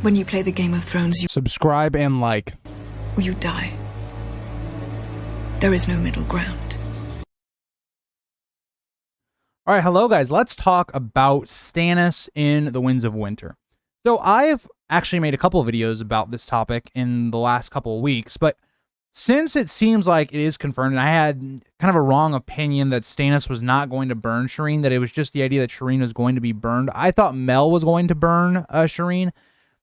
When you play the Game of Thrones, you subscribe and like, or you die. There is no middle ground. All right, hello guys. Let's talk about Stannis in the Winds of Winter. So I've actually made a couple of videos about this topic in the last couple of weeks, but since it seems like it is confirmed, and I had kind of a wrong opinion that Stannis was not going to burn Shireen, that it was just the idea that Shireen was going to be burned. I thought Mel was going to burn Shireen,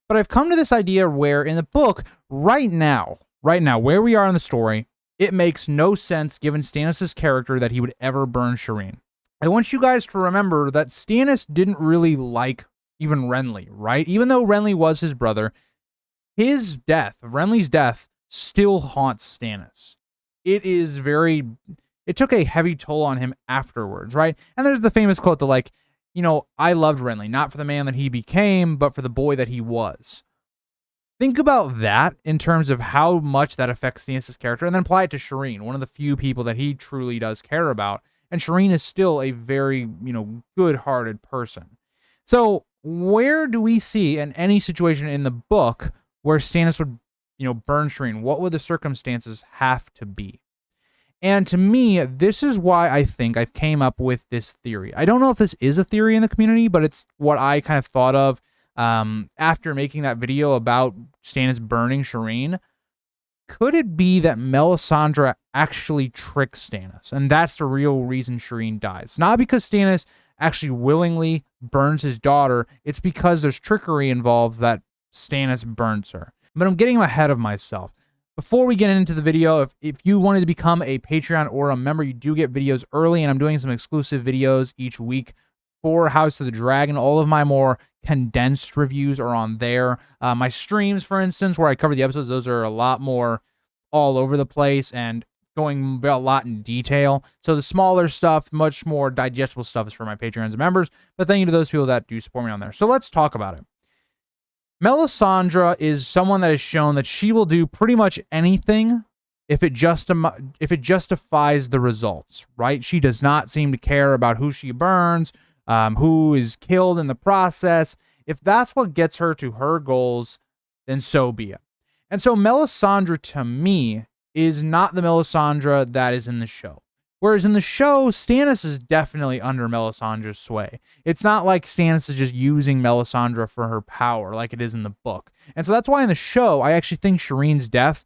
but I've come to this idea where in the book, right now, where we are in the story, it makes no sense given Stannis' character that he would ever burn Shireen. I want you guys to remember that Stannis didn't really like even Renly, right? Even though Renly was his brother, his death, Renly's death, still haunts Stannis. It took a heavy toll on him afterwards, right? And there's the famous quote that, like, you know, I loved Renly, not for the man that he became, but for the boy that he was. Think about that in terms of how much that affects Stannis' character, and then apply it to Shireen, one of the few people that he truly does care about. And Shireen is still a very, good-hearted person. So where do we see in any situation in the book where Stannis would, burn Shireen? What would the circumstances have to be? And to me, this is why I think I've came up with this theory. I don't know if this is a theory in the community, but it's what I kind of thought of after making that video about Stannis burning Shireen. Could it be that Melisandre actually tricks Stannis, and that's the real reason Shireen dies? Not because Stannis actually willingly burns his daughter, it's because there's trickery involved that Stannis burns her. But I'm getting ahead of myself. Before we get into the video, if you wanted to become a Patreon or a member, you do get videos early, and I'm doing some exclusive videos each week for House of the Dragon. All of my more condensed reviews are on there. My streams, for instance, where I cover the episodes, those are a lot more all over the place and going a lot in detail. So the smaller stuff, much more digestible stuff, is for my Patreons and members. But thank you to those people that do support me on there. So let's talk about it. Melisandre is someone that has shown that she will do pretty much anything if it justifies the results, right? She does not seem to care about who she burns, who is killed in the process. If that's what gets her to her goals, then so be it. And so Melisandre, to me, is not the Melisandre that is in the show. Whereas in the show, Stannis is definitely under Melisandre's sway. It's not like Stannis is just using Melisandre for her power like it is in the book. And so that's why in the show, I actually think Shireen's death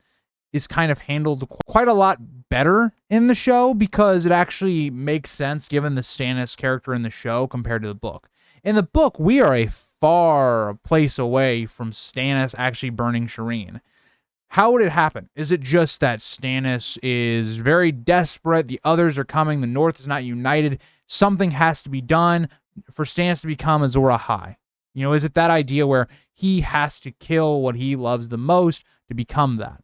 is kind of handled quite a lot better in the show, because it actually makes sense given the Stannis character in the show compared to the book. In the book, we are a far place away from Stannis actually burning Shireen. How would it happen? Is it just that Stannis is very desperate, the others are coming, the North is not united, something has to be done for Stannis to become Azor Ahai? Is it that idea where he has to kill what he loves the most to become that?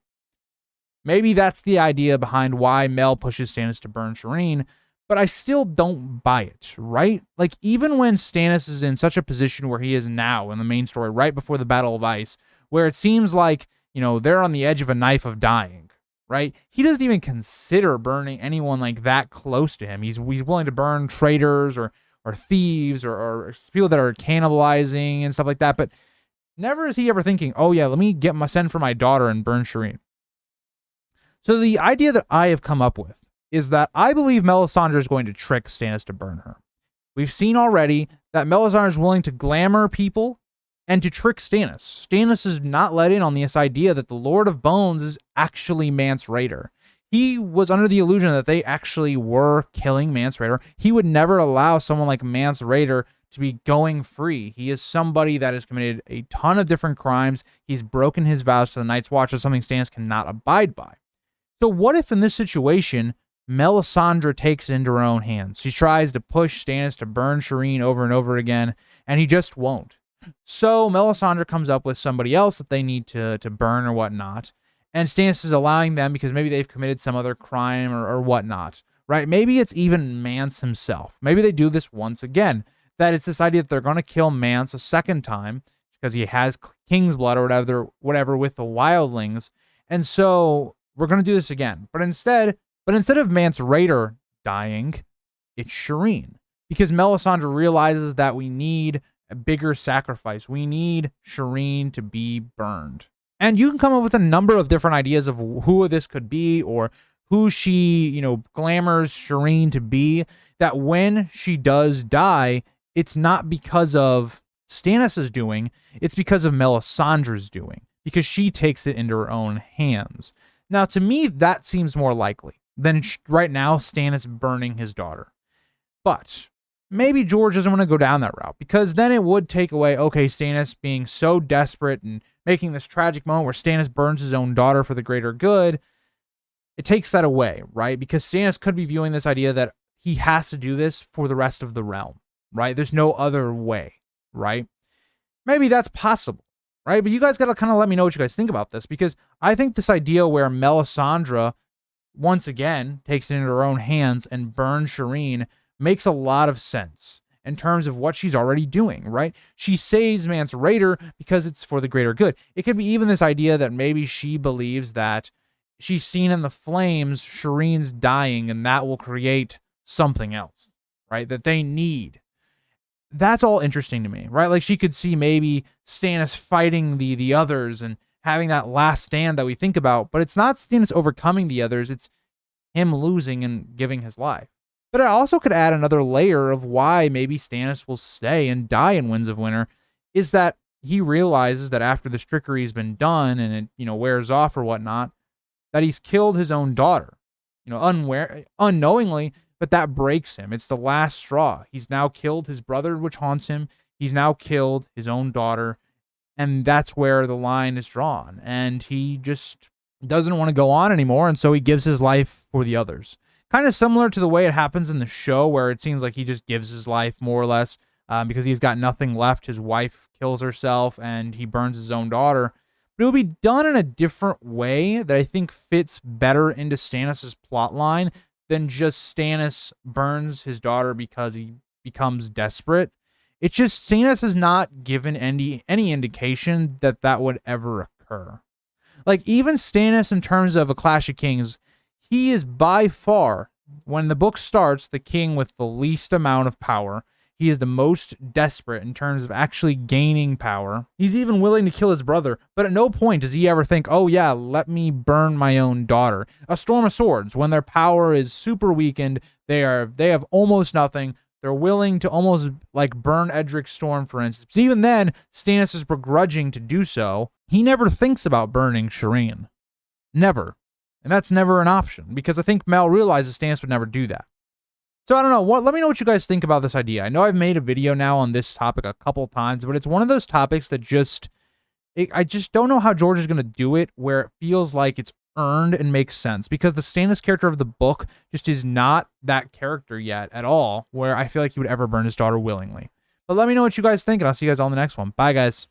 Maybe that's the idea behind why Mel pushes Stannis to burn Shireen, but I still don't buy it, right? Like, even when Stannis is in such a position where he is now in the main story, right before the Battle of Ice, where it seems like, they're on the edge of a knife of dying, right? He doesn't even consider burning anyone like that close to him. He's willing to burn traitors or thieves or people that are cannibalizing and stuff like that, but never is he ever thinking, oh yeah, let me send for my daughter and burn Shireen. So the idea that I have come up with is that I believe Melisandre is going to trick Stannis to burn her. We've seen already that Melisandre is willing to glamour people and to trick Stannis. Stannis is not let in on this idea that the Lord of Bones is actually Mance Rayder. He was under the illusion that they actually were killing Mance Rayder. He would never allow someone like Mance Rayder to be going free. He is somebody that has committed a ton of different crimes. He's broken his vows to the Night's Watch, as something Stannis cannot abide by. So what if in this situation, Melisandre takes it into her own hands? She tries to push Stannis to burn Shireen over and over again, and he just won't. So Melisandre comes up with somebody else that they need to burn or whatnot, and Stannis is allowing them because maybe they've committed some other crime or whatnot, right? Maybe it's even Mance himself. Maybe they do this once again, that it's this idea that they're going to kill Mance a second time because he has king's blood or whatever with the wildlings, and so we're going to do this again. But instead of Mance Rayder dying, it's Shireen, because Melisandre realizes that we need a bigger sacrifice. We need Shireen to be burned. And you can come up with a number of different ideas of who this could be, or who she, glamours Shireen to be, that when she does die, it's not because of Stannis' doing, it's because of Melisandre's doing, because she takes it into her own hands. Now, to me, that seems more likely than right now Stannis burning his daughter. But maybe George doesn't want to go down that route, because then it would take away, okay, Stannis being so desperate and making this tragic moment where Stannis burns his own daughter for the greater good. It takes that away, right? Because Stannis could be viewing this idea that he has to do this for the rest of the realm, right? There's no other way, right? Maybe that's possible, right? But you guys got to kind of let me know what you guys think about this, because I think this idea where Melisandre, once again, takes it into her own hands and burns Shireen makes a lot of sense in terms of what she's already doing, right? She saves Mance Rayder because it's for the greater good. It could be even this idea that maybe she believes that she's seen in the flames Shireen's dying, and that will create something else, right? That they need. That's all interesting to me, right? Like, she could see maybe Stannis fighting the others and having that last stand that we think about, but it's not Stannis overcoming the others, it's him losing and giving his life. But it also could add another layer of why maybe Stannis will stay and die in Winds of Winter, is that he realizes that after this trickery has been done and it, wears off or whatnot, that he's killed his own daughter, unknowingly, but that breaks him. It's the last straw. He's now killed his brother, which haunts him. He's now killed his own daughter, and that's where the line is drawn. And he just doesn't want to go on anymore, and so he gives his life for the others. Kind of similar to the way it happens in the show, where it seems like he just gives his life more or less because he's got nothing left. His wife kills herself, and he burns his own daughter. But it will be done in a different way that I think fits better into Stannis' plotline than just Stannis burns his daughter because he becomes desperate. It's just Stannis has not given any indication that would ever occur. Like, even Stannis, in terms of A Clash of Kings, he is by far, when the book starts, the king with the least amount of power. He is the most desperate in terms of actually gaining power. He's even willing to kill his brother, but at no point does he ever think, oh yeah, let me burn my own daughter. A Storm of Swords, when their power is super weakened, they have almost nothing. They're willing to almost like burn Edric's Storm, for instance. Even then, Stannis is begrudging to do so. He never thinks about burning Shireen. Never. And that's never an option, because I think Mel realizes Stannis would never do that. So I don't know. Let me know what you guys think about this idea. I know I've made a video now on this topic a couple times, but it's one of those topics that I just don't know how George is going to do it where it feels like it's earned and makes sense, because the Stannis character of the book just is not that character yet at all, where I feel like he would ever burn his daughter willingly. But let me know what you guys think, and I'll see you guys all in the next one. Bye, guys.